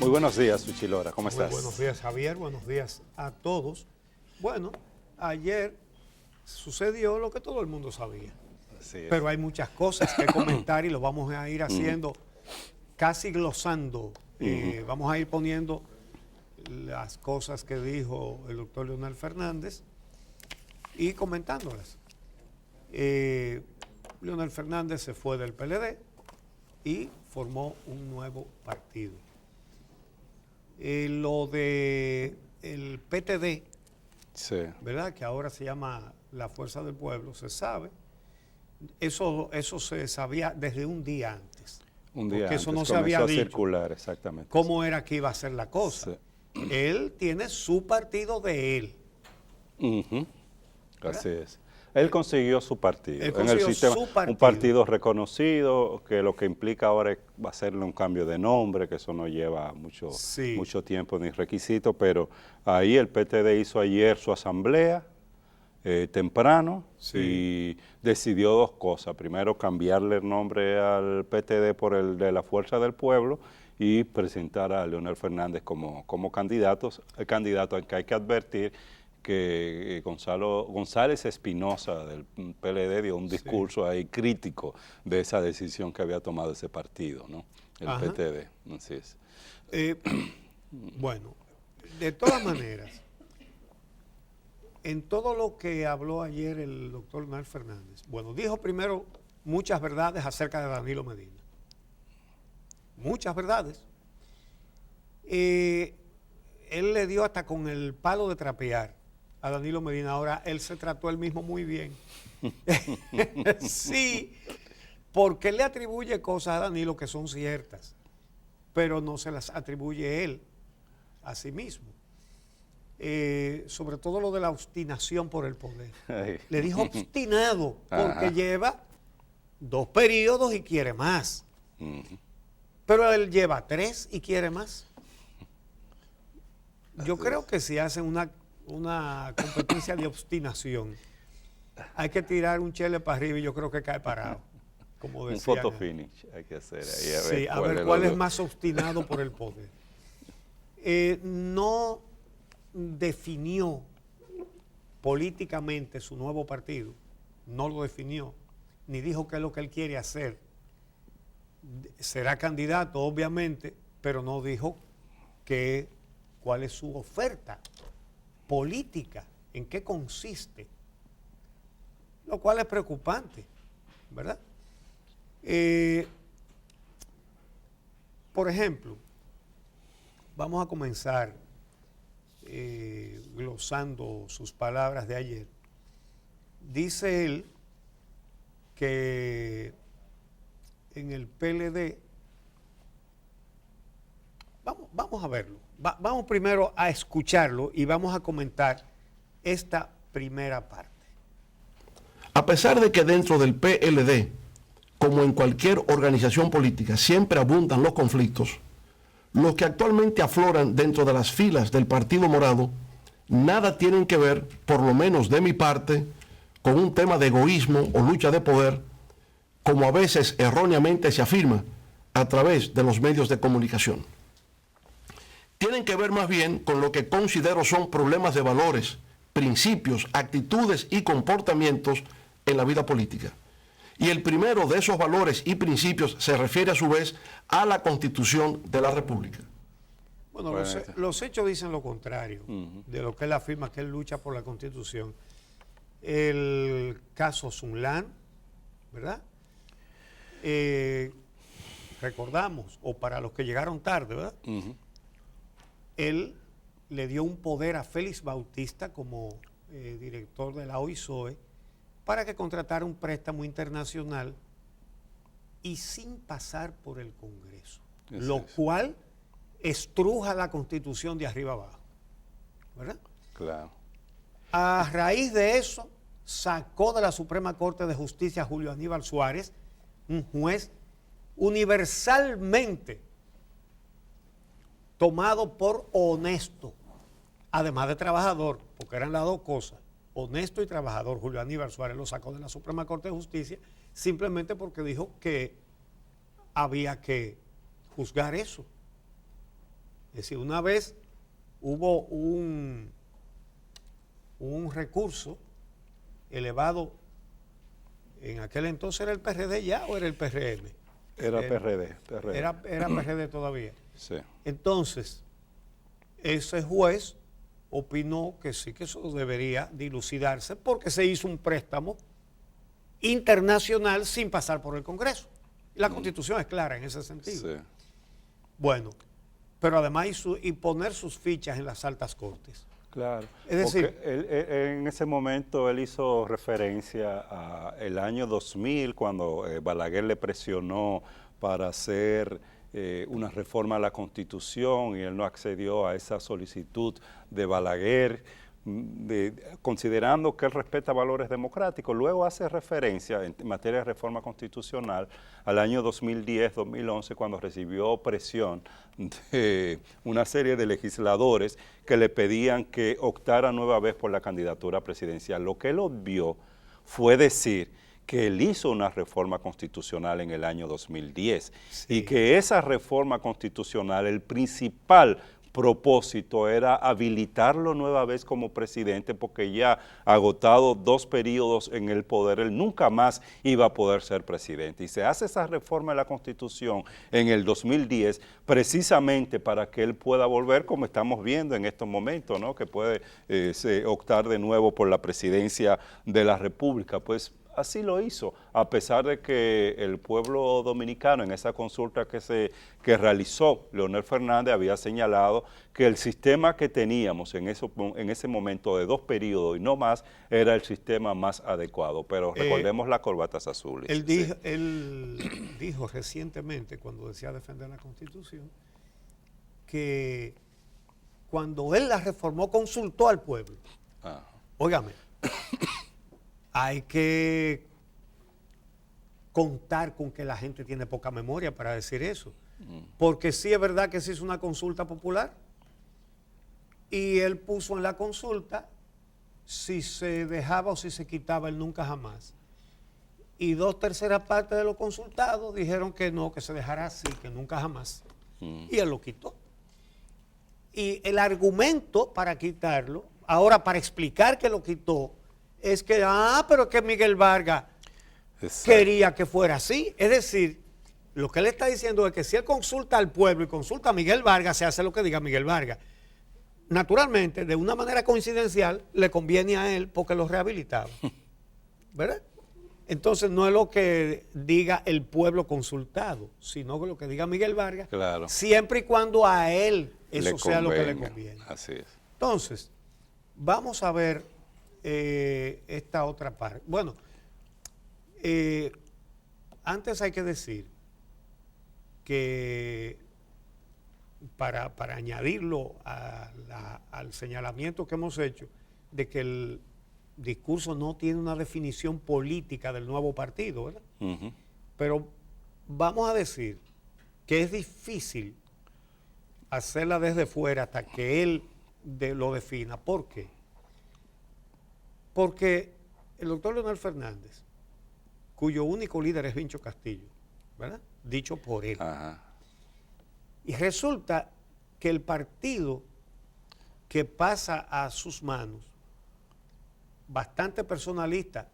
Muy buenos días, Uchilora, ¿cómo estás? Muy buenos días, Javier, buenos días a todos. Bueno, ayer sucedió lo que todo el mundo sabía, pero hay muchas cosas que comentar y lo vamos a ir haciendo, casi glosando. Vamos a ir poniendo las cosas que dijo el doctor Leonel Fernández y comentándolas. Leonel Fernández se fue del PLD y formó un nuevo partido. Lo de el PTD, Sí. ¿verdad? Que ahora se llama la Fuerza del Pueblo, se sabe. Eso se sabía desde un día antes. Un día porque antes eso no se comenzó había a dicho circular, exactamente. cómo era que iba a ser la cosa. Sí. Él tiene su partido de él. Ujú. Así es. Él consiguió su partido. Él en el consiguió sistema, su partido. un partido reconocido, que lo que implica ahora es hacerle un cambio de nombre, que eso no lleva mucho tiempo ni requisito, pero ahí el PTD hizo ayer su asamblea temprano y decidió dos cosas. Primero, cambiarle el nombre al PTD por el de la Fuerza del Pueblo y presentar a Leonel Fernández como candidato, al que hay que advertir que González Espinosa del PLD dio un discurso ahí crítico de esa decisión que había tomado ese partido, ¿no? El PTD, así es. Bueno, de todas maneras, en todo lo que habló ayer el doctor Leonel Fernández, bueno, dijo primero muchas verdades acerca de Danilo Medina. Muchas verdades. Él le dio hasta con el palo de trapear a Danilo Medina. Ahora él se trató él mismo muy bien. Sí, porque él le atribuye cosas a Danilo que son ciertas, pero no se las atribuye él a sí mismo. Sobre todo lo de la obstinación por el poder. Le dijo obstinado porque lleva 2 periodos y quiere más. Pero él lleva 3 y quiere más. Yo creo que si hacen una competencia de obstinación, hay que tirar un chele para arriba y yo creo que cae parado. Como un decían, photo finish hay que hacer sí, ahí. a ver cuál es más obstinado por el poder. No definió políticamente su nuevo partido, no lo definió, ni dijo qué es lo que él quiere hacer. Será candidato, obviamente, pero no dijo cuál es su oferta política, en qué consiste, lo cual es preocupante, ¿verdad? Por ejemplo, vamos a comenzar glosando sus palabras de ayer. Dice él que en el PLD, vamos a verlo, vamos primero a escucharlo y vamos a comentar esta primera parte. A pesar de que dentro del PLD, como en cualquier organización política, siempre abundan los conflictos, los que actualmente afloran dentro de las filas del Partido Morado nada tienen que ver, por lo menos de mi parte, con un tema de egoísmo o lucha de poder, como a veces erróneamente se afirma a través de los medios de comunicación. Tienen que ver más bien con lo que considero son problemas de valores, principios, actitudes y comportamientos en la vida política. Y el primero de esos valores y principios se refiere a su vez a la Constitución de la República. Bueno, los hechos dicen lo contrario de lo que él afirma, que él lucha por la Constitución. El caso Sunlan, ¿verdad? Recordamos, o para los que llegaron tarde, ¿verdad? Él le dio un poder a Félix Bautista como director de la OISOE para que contratara un préstamo internacional y sin pasar por el Congreso, lo cual estruja la Constitución de arriba abajo, ¿verdad? Claro. A raíz de eso, sacó de la Suprema Corte de Justicia a Julio Aníbal Suárez, un juez universalmente tomado por honesto, además de trabajador, porque eran las dos cosas, honesto y trabajador. Julio Aníbal Suárez lo sacó de la Suprema Corte de Justicia simplemente porque dijo que había que juzgar eso. Es decir, una vez hubo un recurso elevado, en aquel entonces era el PRD ya o era el PRM. Era PRD. Era PRD todavía. Sí. Entonces, ese juez opinó que sí, que eso debería dilucidarse porque se hizo un préstamo internacional sin pasar por el Congreso. Y la Constitución es clara en ese sentido. Sí. Bueno, pero además y poner sus fichas en las altas cortes. Claro. Es decir, en ese momento él hizo referencia al año 2000, cuando Balaguer le presionó para hacer una reforma a la Constitución y él no accedió a esa solicitud de Balaguer, considerando que él respeta valores democráticos. Luego hace referencia en materia de reforma constitucional al año 2010-2011, cuando recibió presión de una serie de legisladores que le pedían que optara nueva vez por la candidatura presidencial. Lo que él obvió fue decir que él hizo una reforma constitucional en el año 2010 y que esa reforma constitucional, el principal propósito era habilitarlo nueva vez como presidente, porque ya agotado 2 periodos en el poder, él nunca más iba a poder ser presidente. Y se hace esa reforma de la Constitución en el 2010 precisamente para que él pueda volver, como estamos viendo en estos momentos, ¿no? Que puede optar de nuevo por la presidencia de la República. Pues así lo hizo, a pesar de que el pueblo dominicano en esa consulta que realizó Leonel Fernández había señalado que el sistema que teníamos en ese momento de 2 periodos y no más era el sistema más adecuado. Pero recordemos las corbatas azules. Él dijo recientemente, cuando decía defender la Constitución, que cuando él la reformó consultó al pueblo. Óigame. Hay que contar con que la gente tiene poca memoria para decir eso. Porque sí es verdad que se hizo una consulta popular y él puso en la consulta si se dejaba o si se quitaba el nunca jamás. Y 2/3 partes de los consultados dijeron que no, que se dejara así, que nunca jamás. Y él lo quitó. Y el argumento para quitarlo, ahora para explicar que lo quitó, es que, pero que Miguel Vargas quería que fuera así. Es decir, lo que él está diciendo es que si él consulta al pueblo y consulta a Miguel Vargas, se hace lo que diga Miguel Vargas. Naturalmente, de una manera coincidencial, le conviene a él porque lo rehabilitaba. ¿Verdad? Entonces no es lo que diga el pueblo consultado, sino lo que diga Miguel Vargas, claro, siempre y cuando a él eso sea lo que le conviene. Así es. Entonces, vamos a ver esta otra parte. Bueno, antes hay que decir que para añadirlo al señalamiento que hemos hecho de que el discurso no tiene una definición política del nuevo partido, ¿verdad? Pero vamos a decir que es difícil hacerla desde fuera hasta que él lo defina. ¿Por qué? Porque el doctor Leonel Fernández, cuyo único líder es Vincho Castillo, ¿verdad? Dicho por él. Y resulta que el partido que pasa a sus manos, bastante personalista,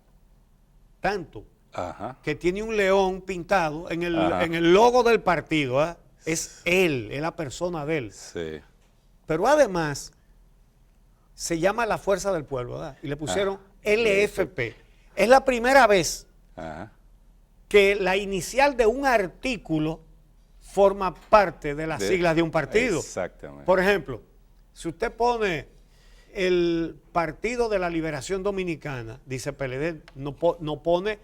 tanto que tiene un león pintado en el logo del partido, ¿eh? Es él, es la persona de él. Sí. Pero además se llama la Fuerza del Pueblo, ¿verdad? Y le pusieron LFP. Es la primera vez que la inicial de un artículo forma parte de las siglas de un partido. Exactamente. Por ejemplo, si usted pone el Partido de la Liberación Dominicana, dice PLD, no pone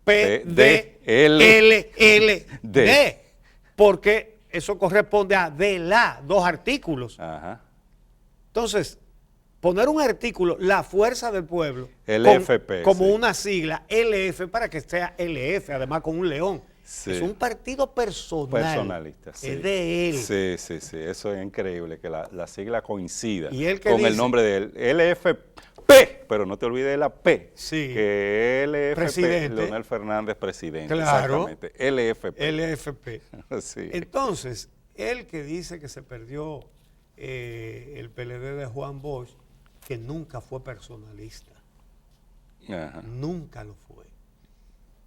PDLLD, porque eso corresponde a de la, 2 artículos. Entonces, poner un artículo, la Fuerza del Pueblo, LFP, como una sigla, LF, para que sea LF, además con un león. Sí. Es un partido personalista. Sí. Es de él. Sí, sí, sí. Eso es increíble, que la sigla coincida con el nombre de él. LFP, pero no te olvides de la P. Sí. Que LFP, presidente. Leonel Fernández, presidente. Claro. Exactamente. LFP. LFP. Sí. Entonces, él que dice que se perdió el PLD de Juan Bosch, que nunca fue personalista. Ajá. Nunca lo fue.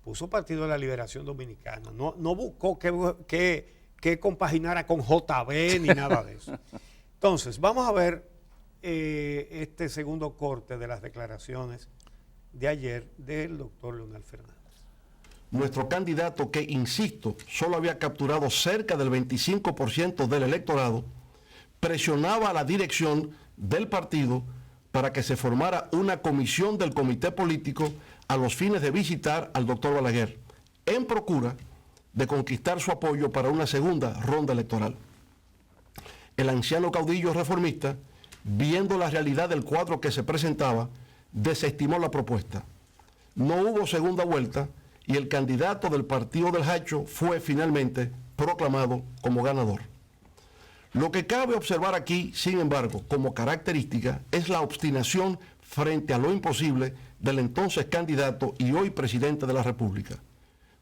Puso Partido de la Liberación Dominicana. No buscó que compaginara con JB ni nada de eso. Entonces, vamos a ver este segundo corte de las declaraciones de ayer del doctor Leonel Fernández. Nuestro candidato, que insisto, solo había capturado cerca del 25% del electorado, presionaba a la dirección del partido para que se formara una comisión del comité político a los fines de visitar al doctor Balaguer, en procura de conquistar su apoyo para una segunda ronda electoral. El anciano caudillo reformista, viendo la realidad del cuadro que se presentaba, desestimó la propuesta. No hubo segunda vuelta y el candidato del partido del Hacho fue finalmente proclamado como ganador. Lo que cabe observar aquí, sin embargo, como característica, es la obstinación frente a lo imposible del entonces candidato y hoy presidente de la República.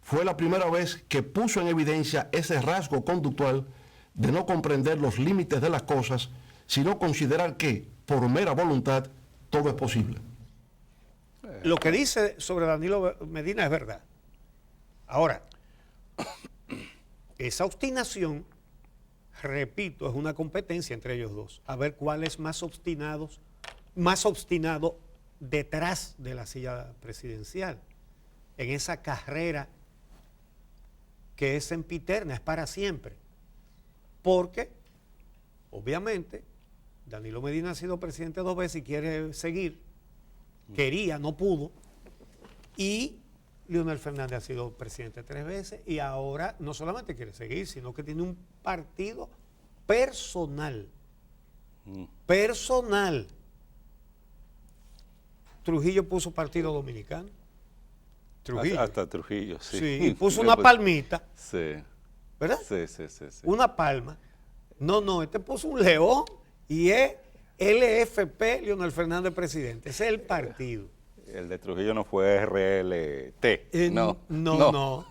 Fue la primera vez que puso en evidencia ese rasgo conductual de no comprender los límites de las cosas, sino considerar que, por mera voluntad, todo es posible. Lo que dice sobre Danilo Medina es verdad. Ahora, esa obstinación, repito, es una competencia entre ellos dos. A ver cuál es más obstinado detrás de la silla presidencial, en esa carrera que es sempiterna, es para siempre. Porque, obviamente, Danilo Medina ha sido presidente 2 veces y quiere seguir. Quería, no pudo. Y Leonel Fernández ha sido presidente 3 veces y ahora no solamente quiere seguir, sino que tiene un partido personal. Personal. Trujillo puso Partido Dominicano. Trujillo. Hasta Trujillo, sí. Sí, y puso una palmita. Sí. ¿Verdad? Sí. Una palma. No, este puso un león y es LFP, Leonel Fernández presidente. Ese es el partido. El de Trujillo no fue RLT. No.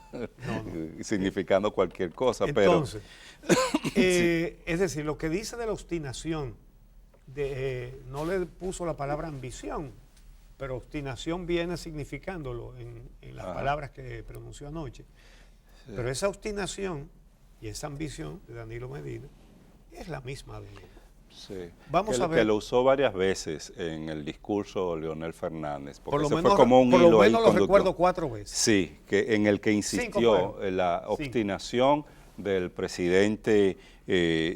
Significando cualquier cosa, entonces, pero... es decir, lo que dice de la obstinación, no le puso la palabra ambición, pero obstinación viene significándolo en las palabras que pronunció anoche. Sí. Pero esa obstinación y esa ambición de Danilo Medina es la misma de él. Sí. Vamos a ver. Que lo usó varias veces en el discurso Leonel Fernández. Porque por lo eso menos, fue como un por hilo lo menos ahí lo recuerdo 4 veces. Sí, en el que insistió la obstinación del presidente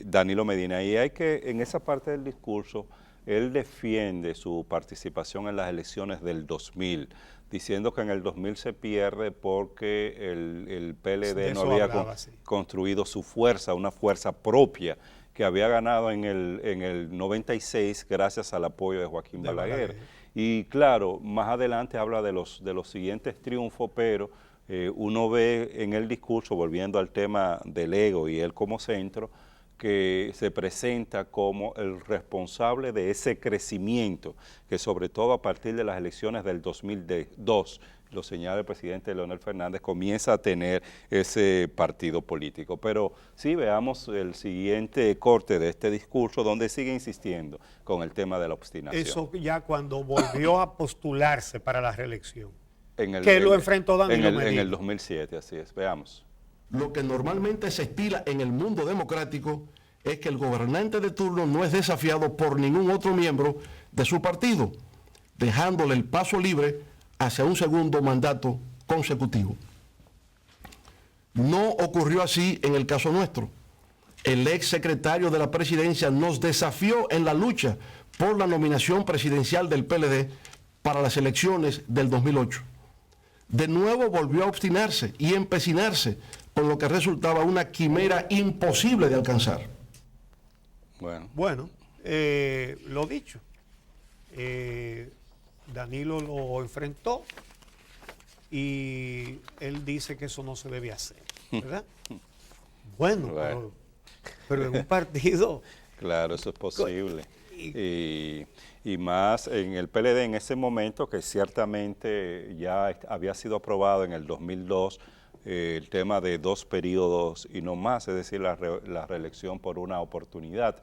Danilo Medina. Y hay que, en esa parte del discurso, él defiende su participación en las elecciones del 2000, diciendo que en el 2000 se pierde porque el PLD no había construido su fuerza, una fuerza propia, que había ganado en el 96 gracias al apoyo de Joaquín Balaguer. Y claro, más adelante habla de los siguientes triunfos, pero uno ve en el discurso, volviendo al tema del ego y él como centro, que se presenta como el responsable de ese crecimiento, que sobre todo a partir de las elecciones del 2002, lo señala el presidente Leonel Fernández, comienza a tener ese partido político. Pero sí, veamos el siguiente corte de este discurso, donde sigue insistiendo con el tema de la obstinación. Eso ya cuando volvió a postularse para la reelección, lo enfrentó Danilo Medina. En el 2007, así es, veamos. Lo que normalmente se estila en el mundo democrático es que el gobernante de turno no es desafiado por ningún otro miembro de su partido, dejándole el paso libre hacia un segundo mandato consecutivo. No ocurrió así en el caso nuestro. El ex secretario de la presidencia nos desafió en la lucha por la nominación presidencial del PLD para las elecciones del 2008. De nuevo volvió a obstinarse y empecinarse, con lo que resultaba una quimera imposible de alcanzar. Bueno, lo dicho. Danilo lo enfrentó y él dice que eso no se debe hacer, ¿verdad? Bueno. Pero en un partido... Claro, eso es posible. Y más en el PLD en ese momento, que ciertamente ya había sido aprobado en el 2002, el tema de 2 periodos y no más, es decir, la reelección por una oportunidad.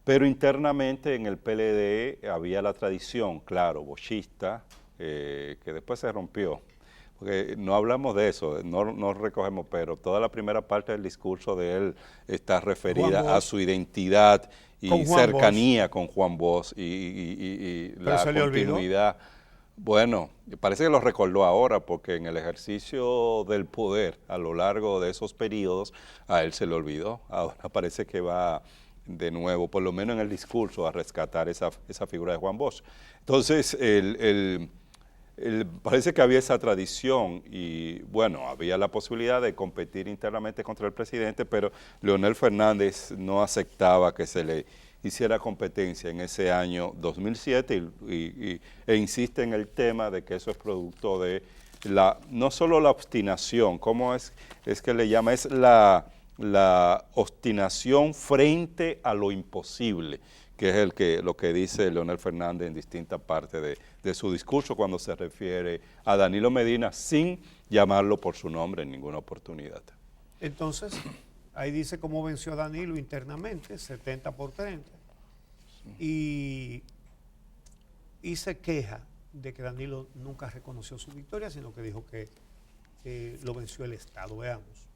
Pero internamente en el PLD había la tradición, claro, bochista, que después se rompió. Porque no hablamos de eso, no recogemos, pero toda la primera parte del discurso de él está referida a su identidad y cercanía con Juan Bosch y la continuidad. Bueno, parece que lo recordó ahora porque en el ejercicio del poder a lo largo de esos periodos a él se le olvidó. Ahora parece que va de nuevo, por lo menos en el discurso, a rescatar esa figura de Juan Bosch. Entonces, parece que había esa tradición y, bueno, había la posibilidad de competir internamente contra el presidente, pero Leonel Fernández no aceptaba que se le hiciera competencia en ese año 2007 e insiste en el tema de que eso es producto de no solo la obstinación, ¿cómo es que le llama? Es la obstinación frente a lo imposible, que es lo que dice Leonel Fernández en distintas partes de su discurso cuando se refiere a Danilo Medina sin llamarlo por su nombre en ninguna oportunidad. Entonces, ahí dice cómo venció a Danilo internamente, 70-30, y se queja de que Danilo nunca reconoció su victoria, sino que dijo que lo venció el Estado. Veamos.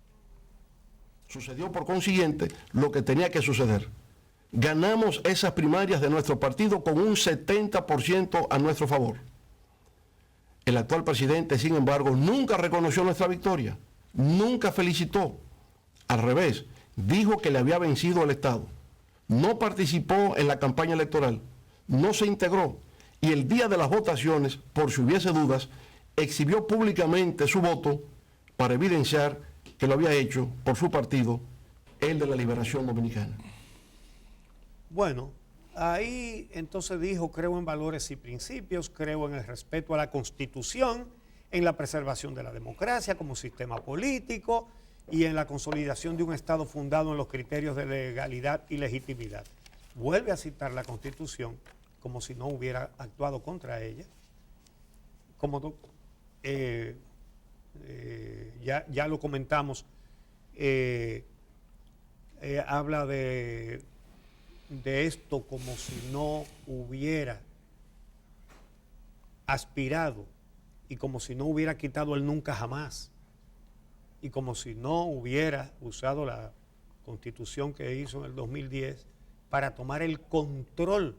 Sucedió por consiguiente lo que tenía que suceder. Ganamos esas primarias de nuestro partido con un 70% a nuestro favor. El actual presidente, sin embargo, nunca reconoció nuestra victoria, nunca felicitó. Al revés, dijo que le había vencido el Estado. No participó en la campaña electoral, no se integró y el día de las votaciones, por si hubiese dudas, exhibió públicamente su voto para evidenciar que lo había hecho por su partido, el de la Liberación Dominicana. Bueno, ahí entonces dijo, creo en valores y principios, creo en el respeto a la Constitución, en la preservación de la democracia como sistema político y en la consolidación de un Estado fundado en los criterios de legalidad y legitimidad. Vuelve a citar la Constitución como si no hubiera actuado contra ella, como ya lo comentamos, habla de esto como si no hubiera aspirado y como si no hubiera quitado el nunca jamás y como si no hubiera usado la Constitución que hizo en el 2010 para tomar el control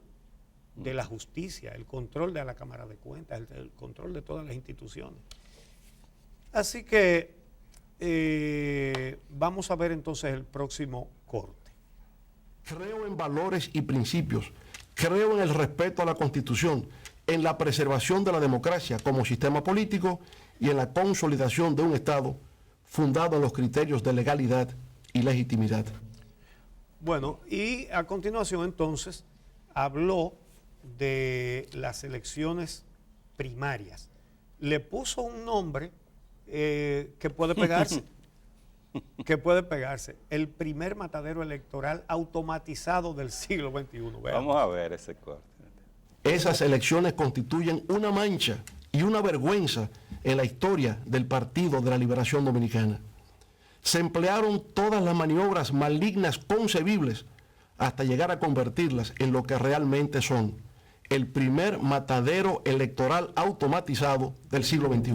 de la justicia, el control de la Cámara de Cuentas, el control de todas las instituciones. Así que vamos a ver entonces el próximo corte. Creo en valores y principios, creo en el respeto a la Constitución, en la preservación de la democracia como sistema político y en la consolidación de un Estado fundado en los criterios de legalidad y legitimidad. Bueno, y a continuación entonces habló de las elecciones primarias. Le puso un nombre que puede pegarse. El primer matadero electoral automatizado del siglo XXI. Veamos. Vamos a ver ese corte. Esas elecciones constituyen una mancha y una vergüenza en la historia del Partido de la Liberación Dominicana. Se emplearon todas las maniobras malignas concebibles hasta llegar a convertirlas en lo que realmente son, el primer matadero electoral automatizado del siglo XXI.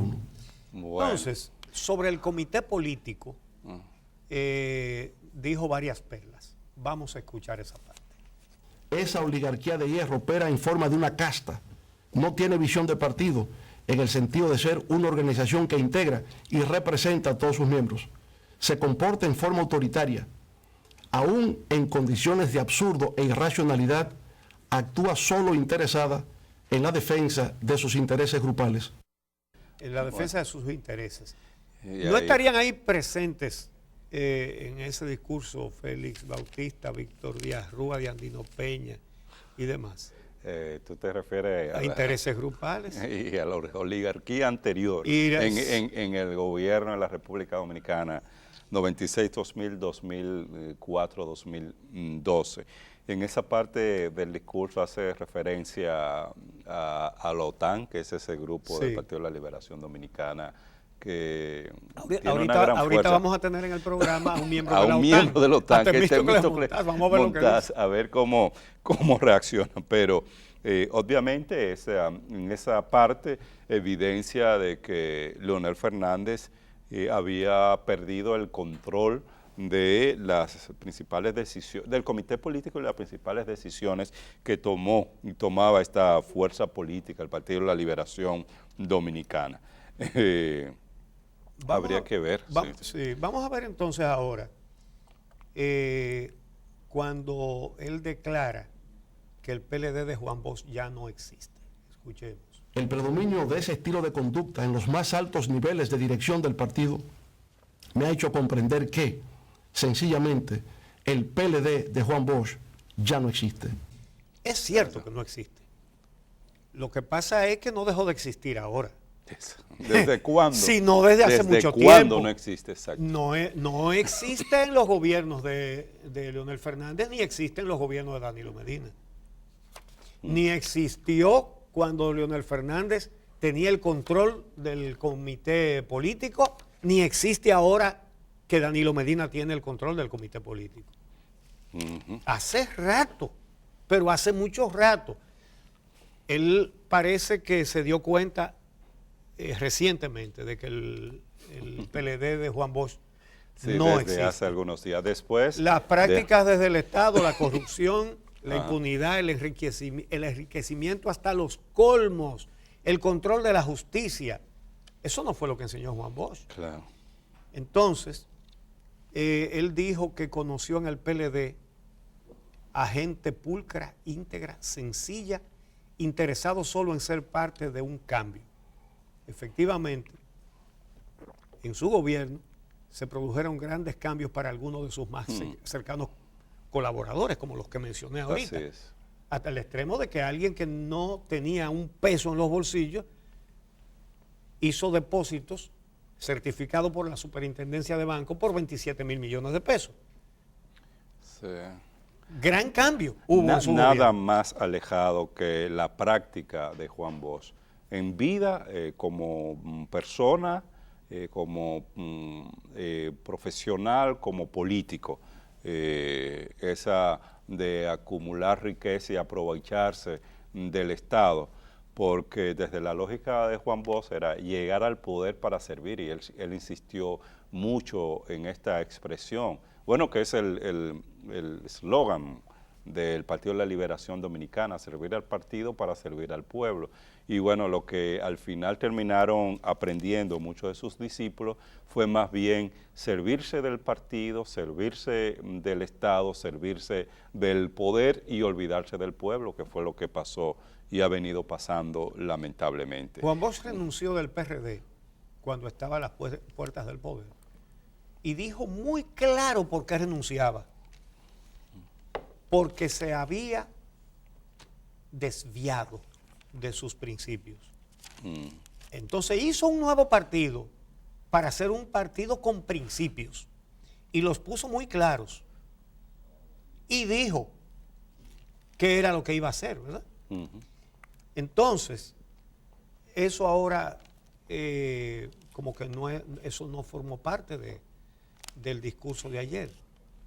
Bueno. Entonces, sobre el comité político, dijo varias perlas. Vamos a escuchar esa parte. Esa oligarquía de hierro opera en forma de una casta. No tiene visión de partido en el sentido de ser una organización que integra y representa a todos sus miembros. Se comporta en forma autoritaria. Aún en condiciones de absurdo e irracionalidad, actúa solo interesada en la defensa de sus intereses grupales. En la defensa de sus intereses. ¿No estarían ahí presentes en ese discurso Félix Bautista, Víctor Díaz Rúa, Andino Peña y demás? ¿Tú te refieres a intereses grupales? Y a la oligarquía anterior en el gobierno de la República Dominicana, 96-2000, 2004-2012. En esa parte del discurso hace referencia a la OTAN, que es ese grupo del Partido de la Liberación Dominicana que ahorita vamos a tener en el programa a un miembro de la OTAN. A un miembro de la OTAN, que es Montaz. Vamos a ver lo que dice. A ver cómo reacciona. Pero obviamente en esa parte evidencia de que Leonel Fernández había perdido el control de las principales decisiones, del comité político y las principales decisiones que tomaba esta fuerza política, el Partido de la Liberación Dominicana. Habría que ver. Sí, vamos a ver entonces ahora, cuando él declara que el PLD de Juan Bosch ya no existe. Escuchemos. El predominio de ese estilo de conducta en los más altos niveles de dirección del partido me ha hecho comprender que, sencillamente, el PLD de Juan Bosch ya no existe. Es cierto que no existe. Lo que pasa es que no dejó de existir ahora. ¿Desde cuándo? Sí, no desde hace mucho tiempo. ¿Desde cuándo no existe? Exacto. No existe en los gobiernos de Leonel Fernández, ni existe en los gobiernos de Danilo Medina. Ni existió cuando Leonel Fernández tenía el control del comité político, ni existe ahora que Danilo Medina tiene el control del comité político. Hace rato, pero hace mucho rato. Él parece que se dio cuenta recientemente de que el PLD de Juan Bosch no existe. Hace algunos días después. Las prácticas desde el Estado, la corrupción, la impunidad, el enriquecimiento hasta los colmos, el control de la justicia, eso no fue lo que enseñó Juan Bosch. Claro. Entonces, él dijo que conoció en el PLD a gente pulcra, íntegra, sencilla, interesado solo en ser parte de un cambio. Efectivamente, en su gobierno se produjeron grandes cambios para algunos de sus más cercanos colaboradores, como los que mencioné ahorita. Así es. Hasta el extremo de que alguien que no tenía un peso en los bolsillos hizo depósitos certificados por la Superintendencia de Banco por 27 mil millones de pesos. Sí. Gran cambio hubo en su Nada gobierno. más alejado que la práctica de Juan Bosch en vida, como persona, como profesional, como político. Esa de acumular riqueza y aprovecharse del Estado, porque desde la lógica de Juan Bosch era llegar al poder para servir, y él insistió mucho en esta expresión, bueno, que es el eslogan del Partido de la Liberación Dominicana, servir al partido para servir al pueblo. Y bueno, lo que al final terminaron aprendiendo muchos de sus discípulos fue más bien servirse del partido, servirse del Estado, servirse del poder y olvidarse del pueblo, que fue lo que pasó y ha venido pasando lamentablemente. Juan Bosch renunció del PRD cuando estaba a las puertas del poder y dijo muy claro por qué renunciaba. Porque se había desviado de sus principios. Entonces hizo un nuevo partido para hacer un partido con principios y los puso muy claros y dijo qué era lo que iba a hacer, ¿verdad? Entonces, eso ahora como que eso no formó parte del discurso de ayer.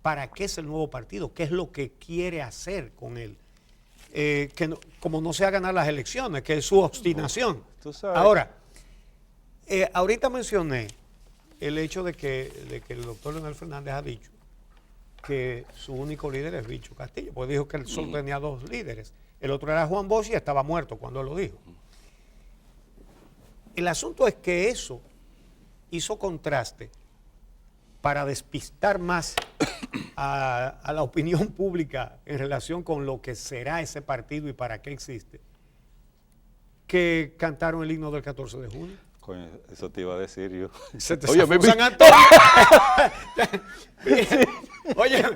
¿Para qué es el nuevo partido? ¿Qué es lo que quiere hacer con él? Como no sea ganar las elecciones, que es su obstinación. Ahora, ahorita mencioné el hecho de que el doctor Leonel Fernández ha dicho que su único líder es Bicho Castillo, pues dijo que él solo tenía dos líderes. El otro era Juan Bosch y estaba muerto cuando él lo dijo. El asunto es que eso hizo contraste para despistar más a la opinión pública en relación con lo que será ese partido y para qué existe, que cantaron el himno del 14 de junio. Coño, eso te iba a decir yo. Se te Oye, San Antonio. Oye, a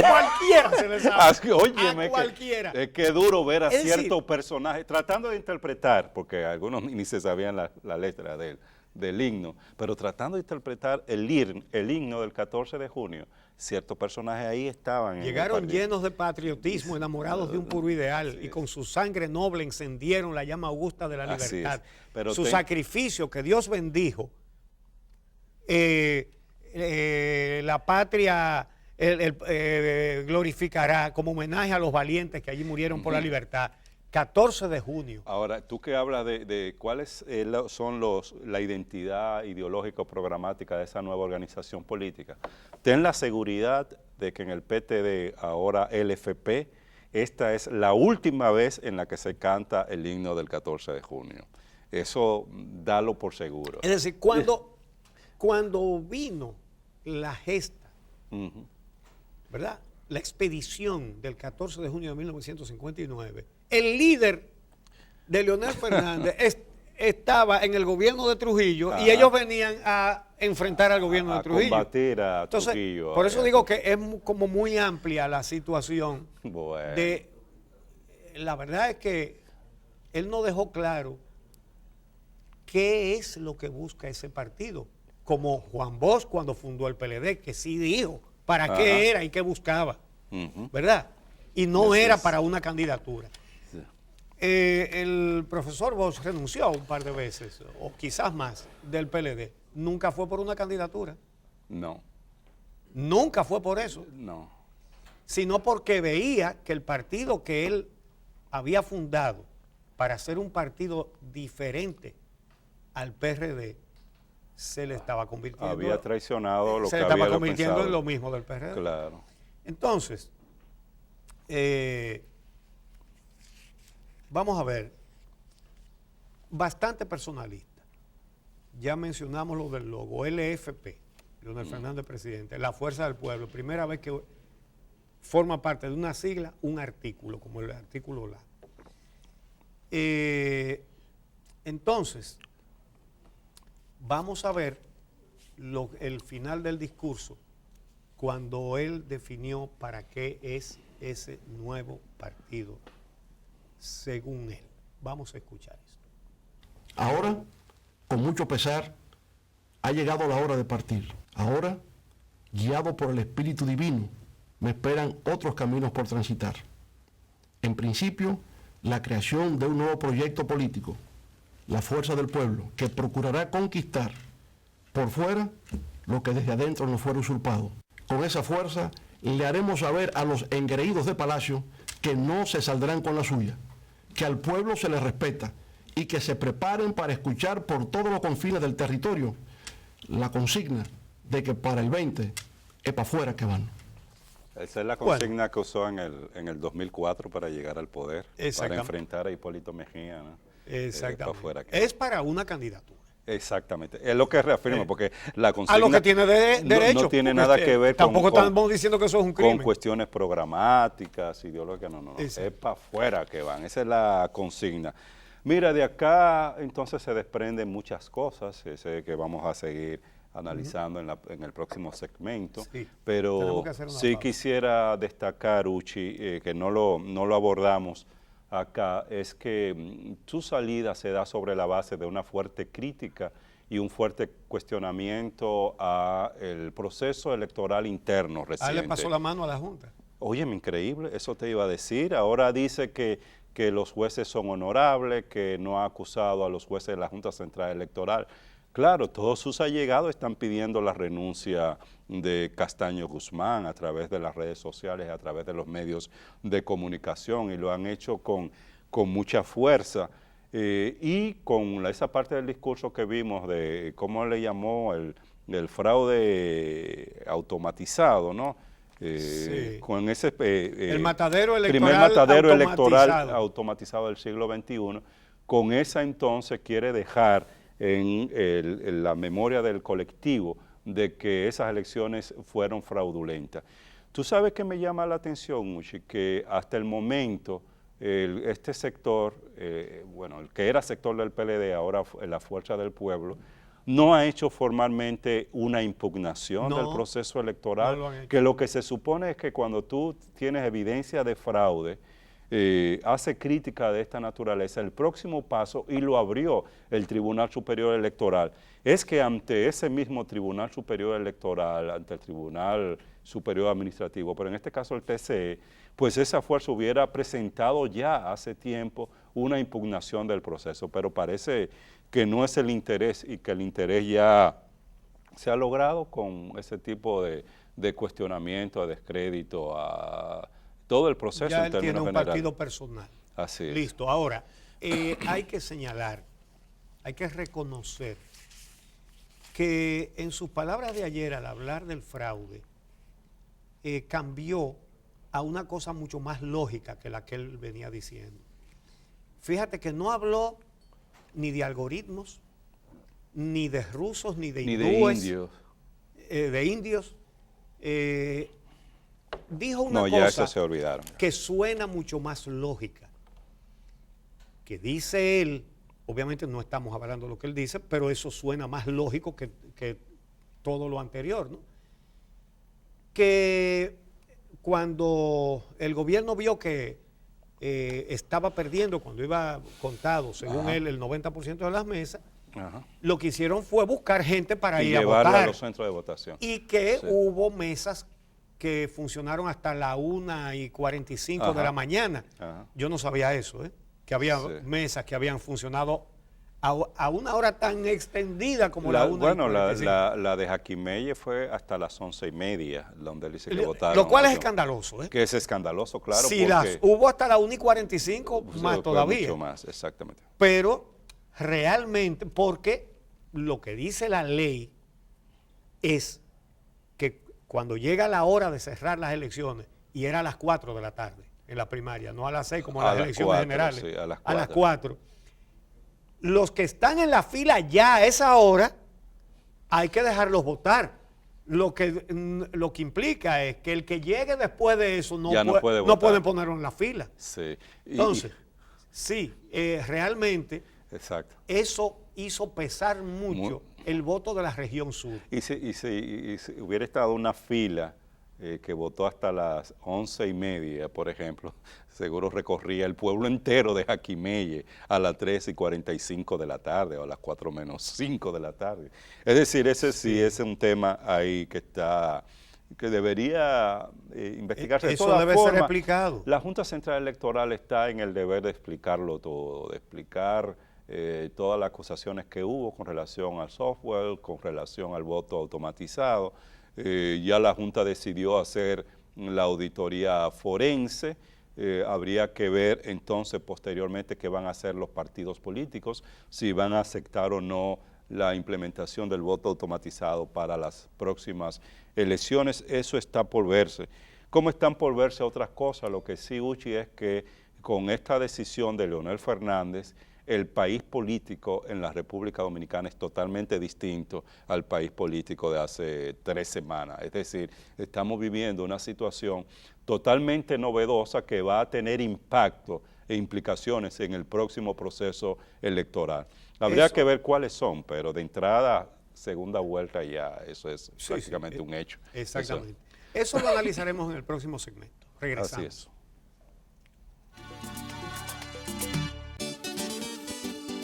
cualquiera se le sabe. Óyeme, a cualquiera. Es que duro ver a ciertos personajes tratando de interpretar, porque algunos ni se sabían la letra del himno, pero tratando de interpretar el himno del 14 de junio, ciertos personajes ahí estaban. Llegaron llenos de patriotismo, enamorados de un puro ideal, y con su sangre noble encendieron la llama augusta de la libertad. Pero su sacrificio que Dios bendijo la patria glorificará como homenaje a los valientes que allí murieron por la libertad. 14 de junio. Ahora, tú que hablas de cuáles son la identidad ideológica o programática de esa nueva organización política, ten la seguridad de que en el PTD, ahora LFP, esta es la última vez en la que se canta el himno del 14 de junio. Eso, dalo por seguro. Es decir, cuando vino la gesta, ¿verdad?, la expedición del 14 de junio de 1959, el líder de Leonel Fernández estaba en el gobierno de Trujillo y ellos venían a enfrentar al gobierno de Trujillo. A combatir a Entonces, Trujillo. Por eso digo que es como muy amplia la situación. Bueno. La verdad es que él no dejó claro qué es lo que busca ese partido. Como Juan Bosch cuando fundó el PLD, que sí dijo para qué era y qué buscaba, ¿verdad? Y no era para una candidatura. Sí. El profesor Bosch renunció un par de veces, o quizás más, del PLD. Nunca fue por una candidatura. No. Nunca fue por eso. No. Sino porque veía que el partido que él había fundado para ser un partido diferente al PRD, se le estaba convirtiendo. Había traicionado lo que había pensado. Se le estaba convirtiendo en lo mismo del PRD. Claro. Entonces, vamos a ver, bastante personalista. Ya mencionamos lo del logo, LFP, Leonel Fernández presidente, la Fuerza del Pueblo, primera vez que forma parte de una sigla, un artículo, como el artículo LA. Entonces, vamos a ver el final del discurso cuando él definió para qué es ese nuevo partido, según él. Vamos a escuchar esto. Ahora, con mucho pesar, ha llegado la hora de partir. Ahora, guiado por el Espíritu Divino, me esperan otros caminos por transitar. En principio, la creación de un nuevo proyecto político, la Fuerza del Pueblo, que procurará conquistar por fuera lo que desde adentro nos fuera usurpado. Con esa fuerza le haremos saber a los engreídos de Palacio que no se saldrán con la suya, que al pueblo se le respeta y que se preparen para escuchar por todos los confines del territorio la consigna de que para el 20 es para afuera que van. Esa es la consigna que usó en el 2004 para llegar al poder, para enfrentar a Hipólito Mejía, ¿no? Exactamente. Es para una candidatura. Exactamente, es lo que reafirma, porque la consigna... A lo que tiene derecho. No tiene nada que ver tampoco estamos diciendo que eso es un crimen. Con cuestiones programáticas, ideológicas, no. Es para afuera que van, esa es la consigna. Mira, de acá entonces se desprenden muchas cosas, que vamos a seguir analizando en el próximo segmento, pero sí quisiera destacar, Uchi, que no lo abordamos acá, es que su salida se da sobre la base de una fuerte crítica y un fuerte cuestionamiento a el proceso electoral interno reciente. Le pasó la mano a la Junta. Óyeme, increíble, eso te iba a decir. Ahora dice que los jueces son honorables, que no ha acusado a los jueces de la Junta Central Electoral. Claro, todos sus allegados están pidiendo la renuncia de Castaño Guzmán a través de las redes sociales, a través de los medios de comunicación, y lo han hecho con mucha fuerza. Y con esa parte del discurso que vimos de, ¿cómo le llamó? El fraude automatizado, ¿no? Con ese el matadero electoral, primer matadero electoral automatizado del siglo XXI, con esa entonces quiere dejar en la memoria del colectivo de que esas elecciones fueron fraudulentas. Tú sabes que me llama la atención, Muchi, que hasta el momento este sector, el que era sector del PLD, ahora la Fuerza del Pueblo, no ha hecho formalmente una impugnación del proceso electoral, que lo que se supone es que cuando tú tienes evidencia de fraude, hace crítica de esta naturaleza, el próximo paso, y lo abrió el Tribunal Superior Electoral, es que ante ese mismo Tribunal Superior Electoral, ante el Tribunal Superior Administrativo, pero en este caso el TCE, pues esa fuerza hubiera presentado ya hace tiempo una impugnación del proceso, pero parece que no es el interés y que el interés ya se ha logrado con ese tipo de cuestionamiento, de descrédito a todo el proceso ya en él términos tiene un generales. partido personal. Así es. Listo. Ahora, hay que señalar, hay que reconocer que en sus palabras de ayer al hablar del fraude, cambió a una cosa mucho más lógica que la que él venía diciendo. Fíjate que no habló ni de algoritmos, ni de rusos, ni de hindúes, de indios. Dijo una no, cosa ya eso se olvidaron. Que suena mucho más lógica, que dice él, obviamente no estamos hablando de lo que él dice, pero eso suena más lógico que todo lo anterior, ¿no? Que cuando el gobierno vio que estaba perdiendo, cuando iba contado, según él, el 90% de las mesas, lo que hicieron fue buscar gente para ir a votar. Llevarla a los centros de votación. Y que hubo mesas que funcionaron hasta la 1:45 de la mañana. Yo no sabía eso, que había mesas que habían funcionado a una hora tan extendida como la 1:45. Bueno, la de Jaquimelle fue hasta las 11:30, donde él dice que votaron. Lo cual es escandaloso, Que es escandaloso, claro. Si las hubo hasta la 1:45, más todavía. Mucho más, exactamente. Pero realmente, porque lo que dice la ley es que cuando llega la hora de cerrar las elecciones, y era a las 4 de la tarde en la primaria, no a las 6 como en las elecciones generales, sí, a las 4, los que están en la fila ya a esa hora, hay que dejarlos votar. Lo que implica es que el que llegue después de eso no pueden ponerlo en la fila. Sí. Entonces, sí, realmente exacto. Eso hizo pesar mucho el voto de la región sur. Y si hubiera estado una fila que votó hasta las 11:30, por ejemplo, seguro recorría el pueblo entero de Jaquimelle a las 3:45 de la tarde o a las 4:05 de la tarde. Es decir, ese sí es un tema ahí que debería investigarse. Eso debe ser explicado. La Junta Central Electoral está en el deber de explicarlo todo, de explicar todas las acusaciones que hubo con relación al software, con relación al voto automatizado. Ya la Junta decidió hacer la auditoría forense. Habría que ver entonces posteriormente qué van a hacer los partidos políticos, si van a aceptar o no la implementación del voto automatizado para las próximas elecciones. Eso está por verse. ¿Cómo están por verse otras cosas? Lo que sí, Uchi, es que con esta decisión de Leonel Fernández, el país político en la República Dominicana es totalmente distinto al país político de hace 3 semanas. Es decir, estamos viviendo una situación totalmente novedosa que va a tener impacto e implicaciones en el próximo proceso electoral. Habría que ver cuáles son, pero de entrada, segunda vuelta ya, eso es prácticamente un hecho. Exactamente. Eso lo analizaremos en el próximo segmento. Regresamos. Así es.